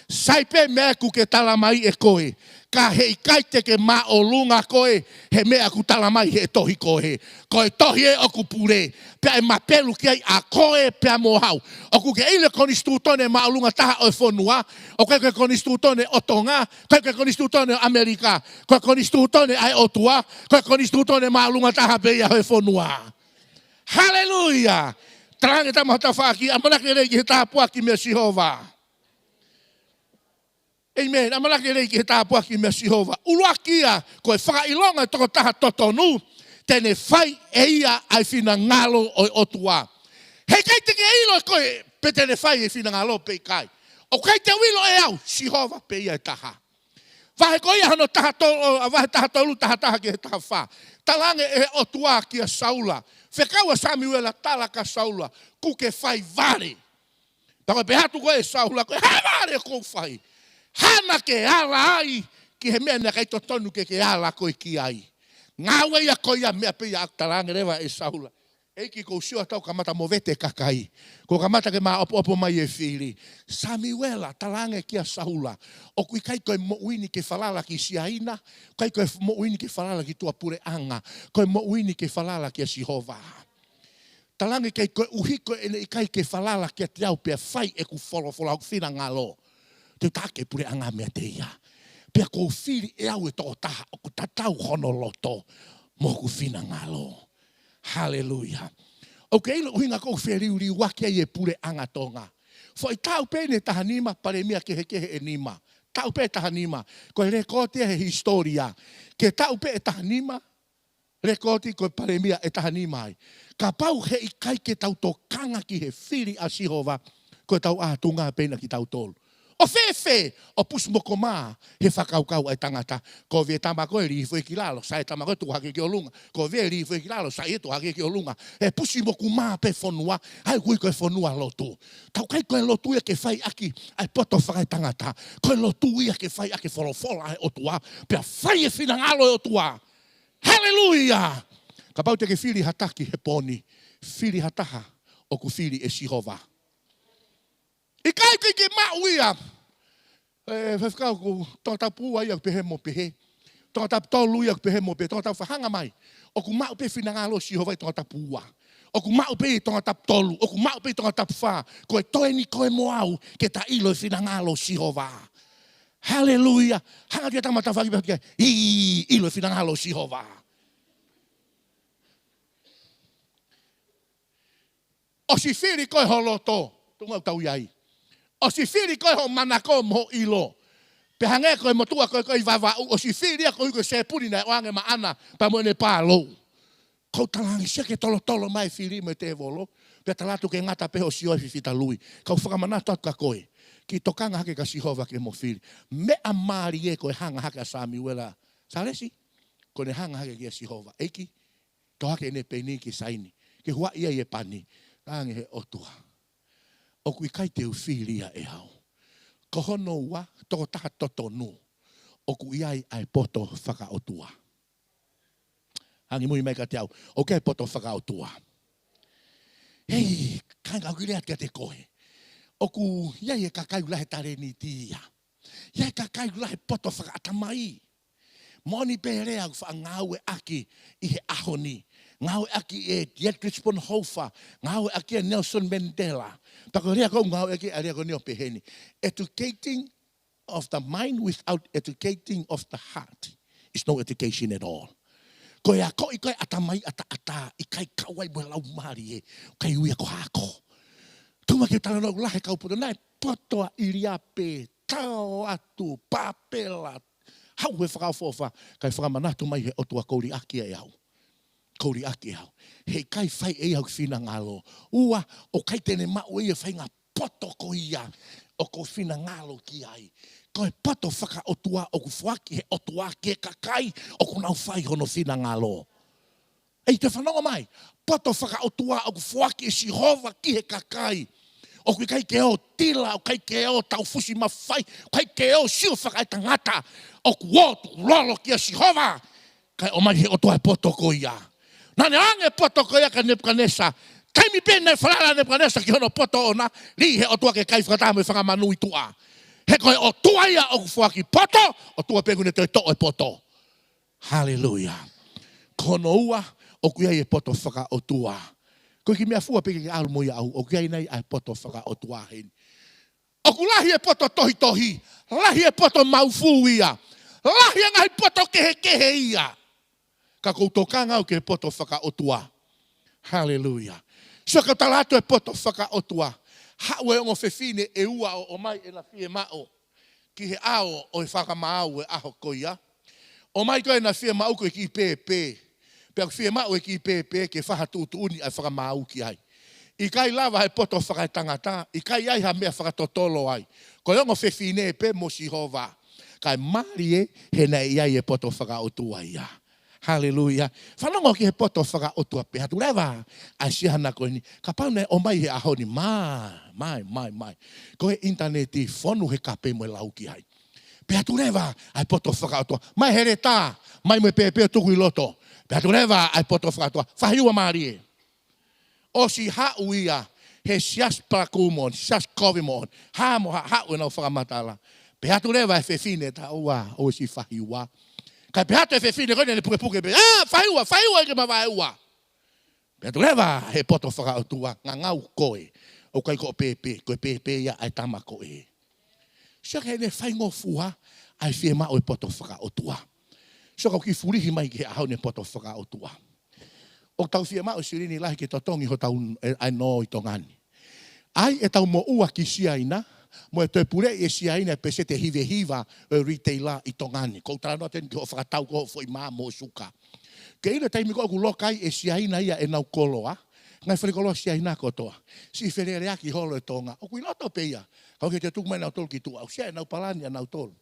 Saipe mea ku ke tala mai e koe. Ka he ikaite ke ma o lunga koe, he mea ku tala mai he tohi koe. Koe tohi e oku pure. Pea e mapelu ki ai a koe pea mo hau. Oku ke ile konistu tone ma o lunga taha o e whonua. O koe konistu tone o Tonga. Koe konistu tone o Amerika. Koe konistu tone ai o tua. Koe konistu tone ma o lunga taha beia o e whonua. Hallelujah! Tarange tama hota whaki. Amanake rei ki he taha puaki mea Sihova. Amen. Amalaki rei ki he tāpua ki mea Sihova. Uluakia, koe whakailonga e toko taha totonu, tene whai e ia ai whina ngalo o otua. Hei kai te ke ilo koe, pe tene whai e whina ngalo pe kai. O kai te wilo e au, Sihova pe ia e taha. Vahe koe ia hano taha tolu, vahe taha tolu, taha ki he taha wha. Talange e otua ki a Saula. Whekaua Samuela talaka Saula, kuke whai vare. Tako pe hatu koe Saula, koe hai vare kou whai. Hana ke ala ai, ki he mea nea kai to tonu ke ala koe ki ai. Ngāwe ia koe ia mea pe ia aktarange rewa e Saula. Eiki kou siua tau kamata mo vete kakai. Ko kamata ke maa opo mai e whiri. Samuela, talange ki a Saula. O kui kai koe mo uini ke whalala ki Siaina. Kai koe mo uini ke whalala ki tua pure anga. Koe mo uini ke whalala ki a Sihova. Talange kai koe uhiko ene i kai ke whalala ki a te au pia whai e ku wholofola au whina ngalo. Te take pure anga mea te ia. Pea kou whiri e au e toko taha o ku tatau hono loto mo ku whina ngalo. Hallelujah. Ok, ilo uhinga kou whiriuri waki ai e pure anga tonga. Fo i tau pene taha nima, pare mia kehe e nima. Tau pe taha nima. Koe rekotia he historia. Ke tau pe taha nima, rekoti koe pare mia e taha nima ai. Ka pau he i kai ke tau to kanga ki he whiri a Sihova, koe tau atunga pena ki tau tolu. O fefe, o pusmoko mā, he whakaukau ai tangata. Ko vē tamako e rifo e ki lalo, sa e tamako e tuhake ki o lunga. Ko vē rifo e ki lalo, sa e tuhake ki o lunga. E pusimoku mā pe whonua, ai kui koe whonua lotu. Tau kai koe lotu ia ke whai aki, ai poto whakai tangata. Koe lotu ia ke whai aki wholofola ai otua, pia whai e whinangalo e otua. Hallelujah! Ka pau te ke whiri hataki he poni, whiri hataha o ku whiri e Sihova. I kai kai ke mauia. Whewhikau ko tonga tau pua ia pehe mo pehe. Tonga tau tolu ia pehe mo pehe. Tonga tau whahanga mai. O ku mau pe whinangalo Sihova i tonga tau pua. O ku mau pe tonga tau tolu. O ku mau pe tonga tau wha. Koe toe ni koe moau ke ta ilo i whinangalo Sihova. Hallelujah. Hanga kia tamata whaki. Ilo i whinangalo Sihova. O si whiri koe holoto. Tungau tau iai. O si whiri koe ho manako mo ilo. Pe hange koe motua koe koe vavau. O si whiri a koe koe se puri na oange maana pa moene pālou. Kau talangi sia ke tolo mai fili me te volo. Pea talatu ke ngata peho si oi fita lui. Kau whakamanato atu ka koe. Ki tokanga hake ka Sihova ke mo fili. Mea maari e koe hanga hake a Samuela. Salesi? Ko ne hanga hake ki a Sihova. Eiki, to hake ne peni ki saini. Ke hua ia e pani. Rangi he otua. O kui kai te ufili ia e hau. Ko hono ua, toko taha toto nu. O kui ai ai poto whaka otua. Hangi mui mai ka te au. O kai poto whaka otua. Hei, kanga kuri atia te koe. Oku, iai e kakai ulahe tare ni tia. Iai kakai ulahe poto whakaatamai. Moni pere au wha ngau e aki i he ahoni. Ngau e aki e Dietrich Bonhoeffer. Ngau e aki e Nelson Mandela. Tako rea kou ngau e aki a rea kou neo peheni. Educating of the mind without educating of the heart is no education at all. Koe a ko i koe atamai ata i kai kawai mo lau maari e. Kai uia ko hako. Tuma ke tala no lahe kau puto nai potoa iriape tau atu papela. Hau he whakaufofa kai whakamanatu mai he otua kouri aki e au. Kouri aki e au. He kai whai e au whina ngalo. Ua o kai tene mau e whai ngā poto ko ia. O ko whina ngalo ki ai. Koe poto whaka otua o ku whaki he otua ke kakai o ku nau whai hono whina ngalo. Ei te whanonga mai. Poto whaka otua o ku whaki e Sihova ki he kakai. O kui kai ke o tila, o kai ke o tau fusi mawhai, o kai ke o siu whakai tangata, o ku o tu lolo ki a Sihova. Kai o mai he otua e poto ko ia. Nane ange poto ko ia ka Nebukadnesa. Kai mi pene whalala Nebukadnesa ki hono poto ona, li he otua ke kai whakatame whakamanu i tua. He koe o tua ia o ku whaki poto, o tua pengune te to e poto. Hallelujah. Kono ua, o kuia e poto whaka o tua. Koe ki mea fua peke ki alu moi au, o kuia nei ai poto whaka o tua hen. O ku lahi e poto tohi, lahi e poto maufu ia, lahi e ngai poto kehe ia. Ka koutou kangau ke poto whaka o tua. Hallelujah. So ka talato e poto whaka o tua. Haue o fefine e ua o mai e na fie mao. Ki he ao o e whakamau e aho koia. O mai koe na fie mau koe ki pepe. Pea fie mau e ki pepe ke whahatutu uni ai whakamau ki ai. I kai lava he poto whakai tangata. I kai ai ha mea whakatotolo ai. Koe ongo fefine e pe mo Sihova. Kai mari e he nei ai e poto whakaotua ia. Hallelujah. Whanongo ki he poto whakaotua pe hatu rewa. Ai sihana koe ni. Ka paune o mai he aho ni mai. Koe interneti whonu he kape mo e lau ki ai. Pe hatu rewa ai poto whakaotua. Mai here tā. Mai mo e pepe tuku i loto. Pe hatu rewa ai poto whakaotua. Whahiua mari e. O si hau ia. He sias prakumon. Sias kovimon. Hamo hau e nau whakamatala. Pe hatu rewa e whewhine ta ua. O si whahiua. Kai pehato e whewhine koe ne puke pe. Whaiua e ke mawaiua. Pehato lewa he poto whakaotua. Ngā ngau koe. O kai ko pepe. Koe pepe ia ai tama koe. Sia ke ne whaingo fua. Ai whie mao e poto whakaotua. Sia kau ki furihi mai ke ahau ne poto whakaotua. O tau whie mao sirini lahi ke totongi ho tau ai no i tongani. Ai e tau mo ua ki siaina. Mo e te pure e siaina pe se te hiva e retaila i tongani. Kou tarano ten ki o whakatau ko foi maa mo suka. Ke ina taimi ko aku lokai e siaina ia e nau koloa. Ngai wharekolo siaina kotoa. Si wherere aki holo e tonga. O kui loto pe ia. Kau ke te tuku mai nau tolu ki tua. O sia e nau palani a nau tolu.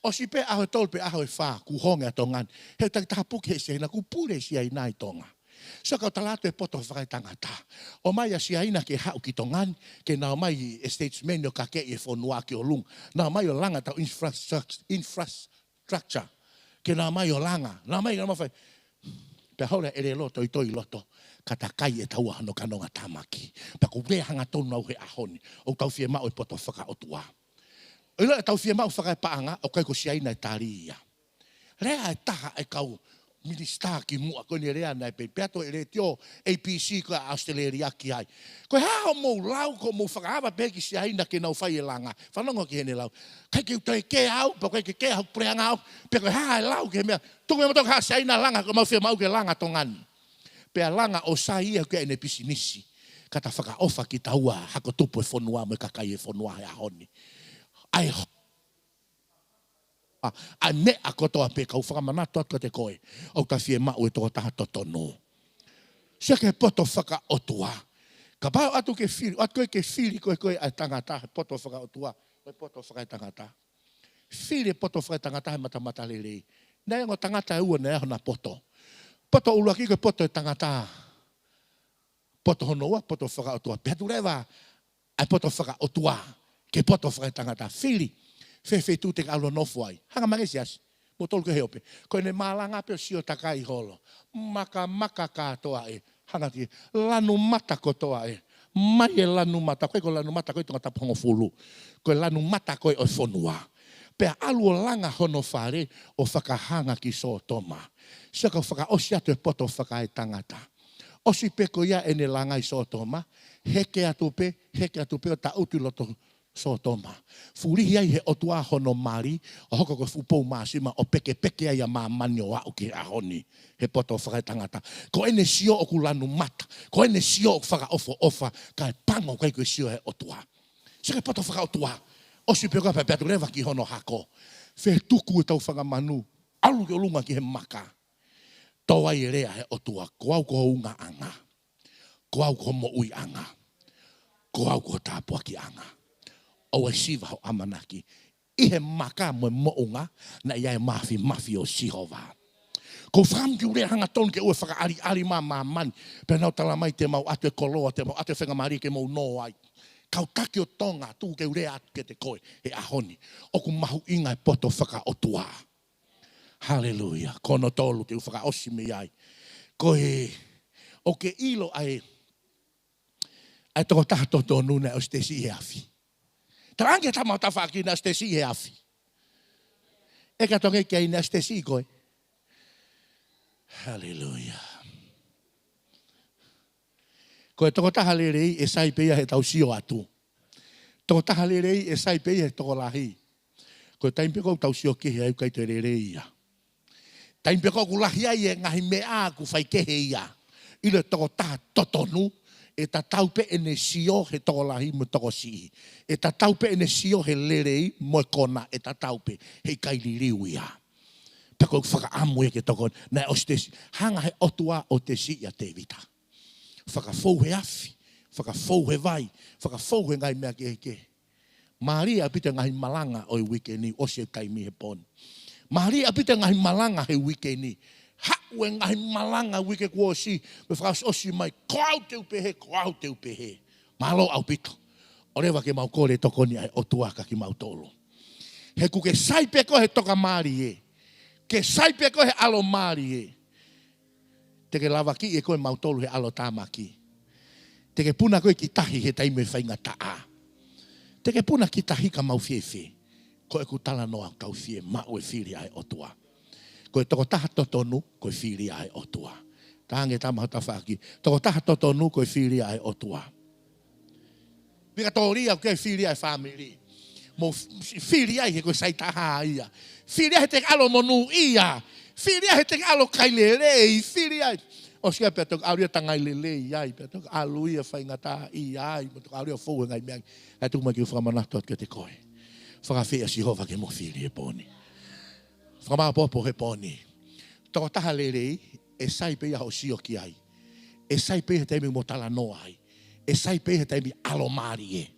O si pe aho e tolu pe aho e wha. Ku honga a tongani. He tak tahapuke e siaina. Ku pure siaina i tonga. So kau talato e poto whakai tangata. O mai a siaina ke hau ki tongan, ke nao mai statesmen o kake e whonua ki o lung. Nao mai o langa tau infrastructure. Ke nao mai o langa. Nao mai o mawhai. Pe haura ere loto i toi loto. Katakai e tau ahano kanonga tamaki. Pa ku rea hanga tonu au he ahoni. O tau fie mao e poto whaka o tua. O ilo e tau fie mao whakai paanga, o kai ko siaina e tari ia. Rea e taha e kau minista ki mua ko ni rea nai pe peto e re tio APC ko Australia ki ai. Ko ha mo lau ko mo whakaava pe ki si aina ke nau whai e langa. Whanongo ki hene lau. Kai ki utoi ke au, pa kai ke au preanga au, pe ko ha lau ke mea. Tuku me matok ha si aina langa ko mau whia mau ke langa tongani. Pe a langa o sa ia ke ene pisinisi. Kata whakaofa ki taua hako tupu e whonua mo kakai e whonua e ahoni. Ai A me a kotoa pe kau whakamanato atu te koe. Au ta fie mau e tō taha totono. Sia ke poto whaka otua. Ka pao atu ke whiri, atu koe ke whiri koe ai tangata, poto whaka otua. Koe poto whaka ai tangata. Whiri poto whaka ai tangata he mata lelei. Nei ngo tangata e ua nei hona poto. Poto uluaki koe poto e tangata. Poto honoa, poto whaka otua. Petu rewa, ai poto whaka otua. Ke poto whaka ai tangata. Whiri. Fe tu te alo nofu ai. Hanga mangesias. Mo tolu ke heope. Koe ne malanga pe o sio takai holo. Maka katoa e. Hanga ti. Lanu mata kotoa e. Mai e lanu mata. Koe ko lanu mata koe tonga tapongo fulu. Koe lanu mata koe o fonua. Pea alu o langa hono whare o whakahanga ki so toma. Saka whaka osi atu e poto whaka e tangata. Osi pe ko ia ene langa i so toma. Heke atu pe o ta utu loto so toma. Furihi ai he otua hono mari, o hoko ko fupou masima, o peke ai a mamani o au ki ahoni, he poto whakai tangata. Ko ene sio o kulanu mata, ko ene sio o whaka ofa, ka e pango kai ko sio he otua. Sike poto whaka otua, o si peko pe petu rewa ki hono hako. Fe tuku e tau whaka manu, alu ke olunga ki he maka. Tau ai e rea he otua, ko au ko unga anga, ko au ko mo ui anga, ko au ko tāpua ki anga. O e siva ho amanaki. Ihe maka mo mounga na ia e mafi o sihova. Ko wham ki ure hanga tonu ke ue whaka ari mani. Pe nau tala mai te mau atu e koloa, te mau atu e whenga mari ke mau no ai. Kau taki o tonga tu ke ure atu ke te koe e ahoni. Oku mahu inga e poto whaka otua. Hallelujah. Kono tolu te whaka osimi ai. Koe o ke ilo ai toko taha tonu na o ste si e afi. Tarange tamau tawhaki na ste si e afi. E ka tonge kei na ste si koe. Hallelujah. Koe toko taha lerei e sai peia he tau sio atu. Toko taha lerei e sai peia he toko lahi. Koe taimpe kou tau sio kehe au kai te lerei ia. Taimpe kou ku lahi ai e ngahi mea ku whai kehe ia. Ile toko taha totonu. E ta taupe ene sio he toko lahi mo toko sihi. E ta taupe ene sio he lerei mo e kona e ta taupe he kaiririu ia. Peko whaka amu e ke toko na o stesi. Hanga he otua o te si ia te vita. Whaka fou he afi. Whaka fou he vai. Whaka fou he ngai mea ke ke. Maria pita ngahi malanga o i wikeni o se kaimi he poni. Maria pita ngahi malanga he wikeni. Haue ngahi malanga wike kua si. Me whakas osi mai, koau te upehe. Malo au pito. O rewa ke mau kore toko ni ai o tuaka ki mau tolo. He ku ke saipe ko he toka mari e. Ke saipe ko he alo mari e. Te ke lava ki e koe mau tolo he alo tamaki. Te ke puna koe ki tahi he taime whainga taa. Te ke puna ki tahi ka mau fiefe. Koe ku tala noa kau fie mau e whiri ai o tua. Koe toko taha totonu, koe whiri ai o tua. Tānge tamaha tawhaki. Toko taha totonu, koe whiri ai o tua. Pika tōria koe whiri ai whamiri. Mo whiri ai he koe saitaha ia. Whiri ai he te alo monu ia. Whiri ai he te alo kailelei. Whiri ai. O sia pia toka auria tangai lelei ai. Pia toka aluia whaingata ia ai. Mo toka auria fōu ngai meangi. Hai tuku mai ki whakamanato at ke te koe. Whakawhia sihova ke mo whiri e poni. Whamapopo he poni. Toko taha lerei, e sai pe ho sio ki ai. E sai pe he teimi mo tala no ai. E sai pe he teimi alomari e.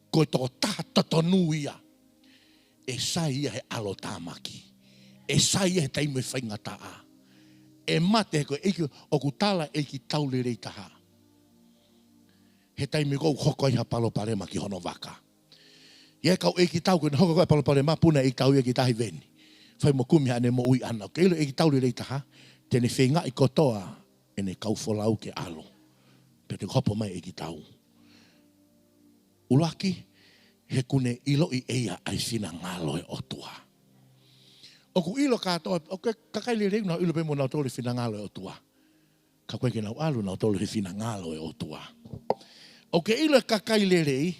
Koe toko taha totonu ia. E sai ia he alotamaki. E sai ia he teimi whaingataa. E mate he koe eiki oku tala eiki tau lerei taha. He teimi kou hoko iha palo parema ki hono waka. Ie kau eiki tau koe hoko koe palo parema puna eiki tau eiki tahi veni. Whai mo kumi ane mo ui ana. Ke ilo eki tauri rei taha, tene whenga i kotoa, ene kau wholau ke alo. Pete hopo mai eki tau. Ulaki, he kune ilo i eia ai sina ngalo e otua. Oku ilo katoa, oke kakaili rei na ilo pe mo na tole fina ngalo e otua. Ka koe ke nau alu na tole fina ngalo e otua. Oke ilo e kakaili rei,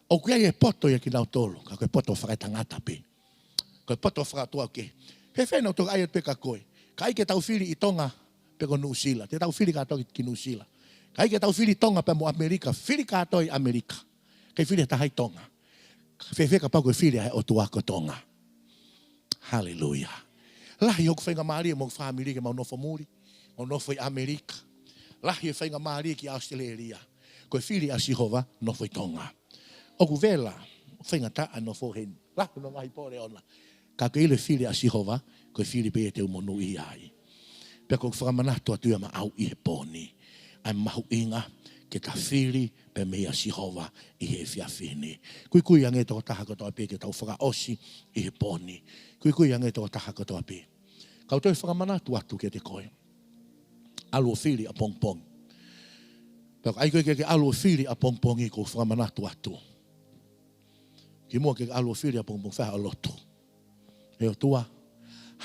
oku ai e poto ia ki nau tolo, ka koe poto whakaitangata pe. Koe poto whakatua ke. He whenau toka ai at peka koe. Ka ike tau whiri i tonga peko Nusila. Te tau whiri katoa ki Nusila. Ka ike tau whiri tonga pe mo Amerika. Whiri katoa i Amerika. Kei whiri tahai tonga. Whewheka pau koe whiri ai o tuako tonga. Hallelujah. Lahi hoku whainga Maria mo family ke mau nofo muri, mau nofo i Amerika. Lahi whainga Maria ki Australia. Koe whiri a Sihova nofo i Tonga. Oku vela, whainga taa nofo hen. Lahi no ngahi pore ona. Ka ke ile whiri a Sihova, koe whiri pe e te umonu i ai. Pea koe whakamanato atu ma au i he poni. Ai mahu inga ke ka whiri pe mea Sihova i he whiawhine. Kui ange toko taha kotoa pe ke tau whaka osi i he poni. Kui ange toko taha kotoa pe. Kau toi whakamanatu atu ke te koe. Alu o whiri a pongpong. Pea ai koe ke alu o whiri a pongpong i ko whakamanatu atu. Ki mua ke alu o whiri a pongpong whaha o lotu. E o tua,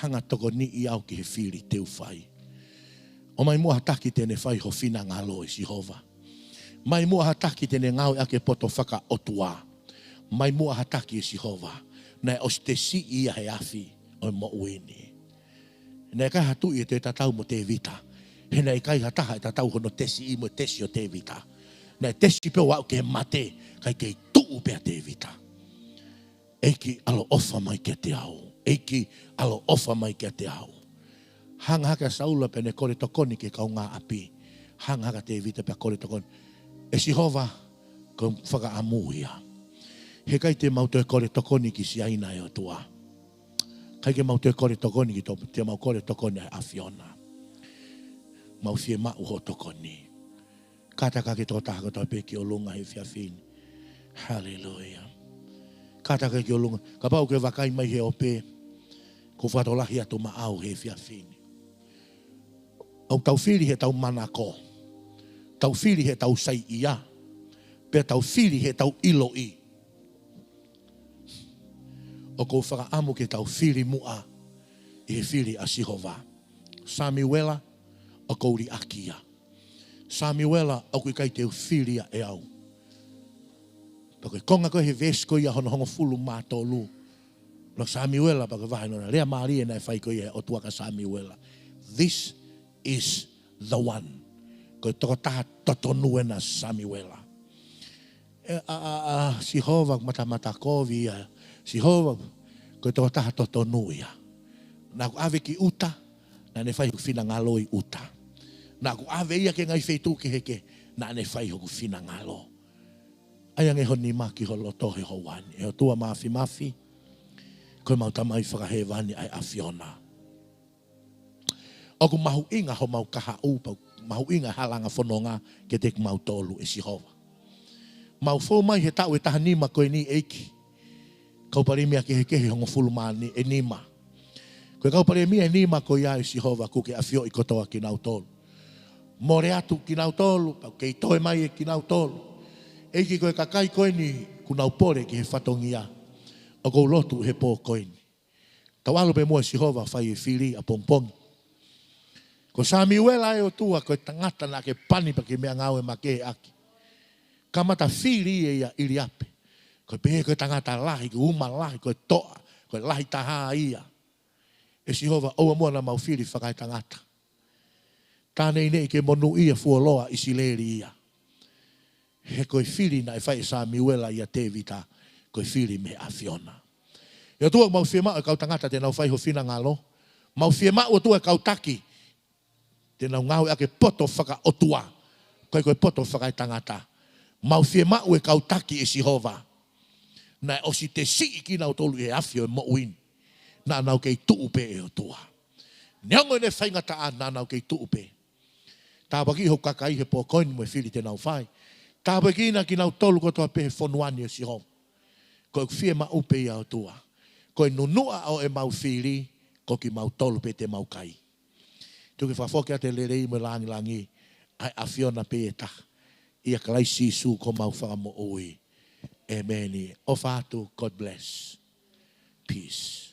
hanga toko ni i au ki he whiri teu whai. O mai mua hataki tene whai ho whina ngalo i Sihova. Mai mua hataki tene ngau ake poto whaka otua. Mai mua hataki i Sihova. Nei o te si ia he afi o mo uini. Nei kai hatu i te tatau mo te vita. He nei kai hataha i tatau hono tesi i mo tesi o te vita. Nei tesi peo wau ke mate kai kei tuu pea te vita. Eiki alo ofa mai ke te au. Eiki alo ofa mai ke te au. Hanga haka saula pene kore tokoni ke kau ngā api. Hanga haka te vita pea kore tokoni. E Sihova ko whaka amuia. He kai te mau te kore tokoni ki si aina e o tua. Kai ke mau te kore tokoni ki te mau kore tokoni ai Afiona. Mau fie mau ho tokoni. Kata ka ke tō taha kotoa pe ki o lunga he whiawhini. Hallelujah. Kata ka ki o lunga. Ka pau ke wakai mai he o pe. Ko whatolahi atu maau he whiawhini. Au tau whiri he tau manako. Tau whiri he tau sai ia. Pea tau whiri he tau ilo i. O kou whaka amu ke tau whiri mua. I he whiri a Sihova. Samuela o kou ri akia. Samuela au kui kai te whiria e au. Pako konga koe he vesko ia hono hongo fulu mātolu. No Samuela pako vahe nona. Rea Maria nai whai koe o tuaka Samuela. This is the one. Koe toko taha totonuena Samuela. Sihova mata kovi ia. Sihova koe toko taha totonuia. Nā ku ave ki uta. Nā ne whai hu whina ngalo i uta. Nā ku ave ia ke ngai wheitu ke heke. Nā ne whai hu whina ngalo. Ai ange honi maki ho loto he ho wani. E o tua mafi. Koe mau tamai whakahe wani ai Afiona. Oku mahu inga ho mau kaha upa. Mahu inga halanga whanonga ke te mau tolu e Sihova. Mau fō mai he tau e taha nima koe ni eiki. Kaupare mea ke hekehe hongo fulumani e nima. Koe kaupare mea e nima koe ia e Sihova kuke awhio i kotoa ki nau tolu. More atu ki nau tolu, pau kei toe mai e ki nau tolu. Eiki koe kakai koe ni ku nau pore ki he whatongia. O kou lotu he pō koe ni. Tau alo pe mua Sihova whai e whiri a pongpongi. Ko Samuela e o tua koe tangata na ke pani pa ke mea ngau e make aki. Kamata whiri e ia iri ape. Koe pehe koe tangata lahi, koe uma lahi, koe toa, koe lahi taha ia. E Sihova oua mua na mau whiri whakai tangata. Tānei nei ke monu ia fuoloa i sileri ia. He koe whiri na e whai Samuela ia te vita, koe whiri me Afiona. E o tua mau whiema e kau tangata te nau whai ho whina ngalo. Mau whiema o tua e kau taki. Te nau ngau ake poto whaka otua. Koe poto whakai tangata. Mau whiema o e kau taki e Sihova. Na o si te si ki nau tolu e Afio e mo uin. Na nau kei tuupe e o tua. Neongo ne whaingata a na nau kei tuupe. Tāpaki ho kakai he pō koini mo e whiri te nau whai. Tāpaki na ki nau tolu kotoa pe he whonuani e Sihova. Koe whiema upe ia o tua. Koe nunua o e mau whiri, ko ki mau tolu pe te mau kai. Tuki whafoke a te lerei mo langi, ai Afiona pe e taha. Ia kalai sisu ko mau whakamo oi. Amen. O whātu, God bless. Peace.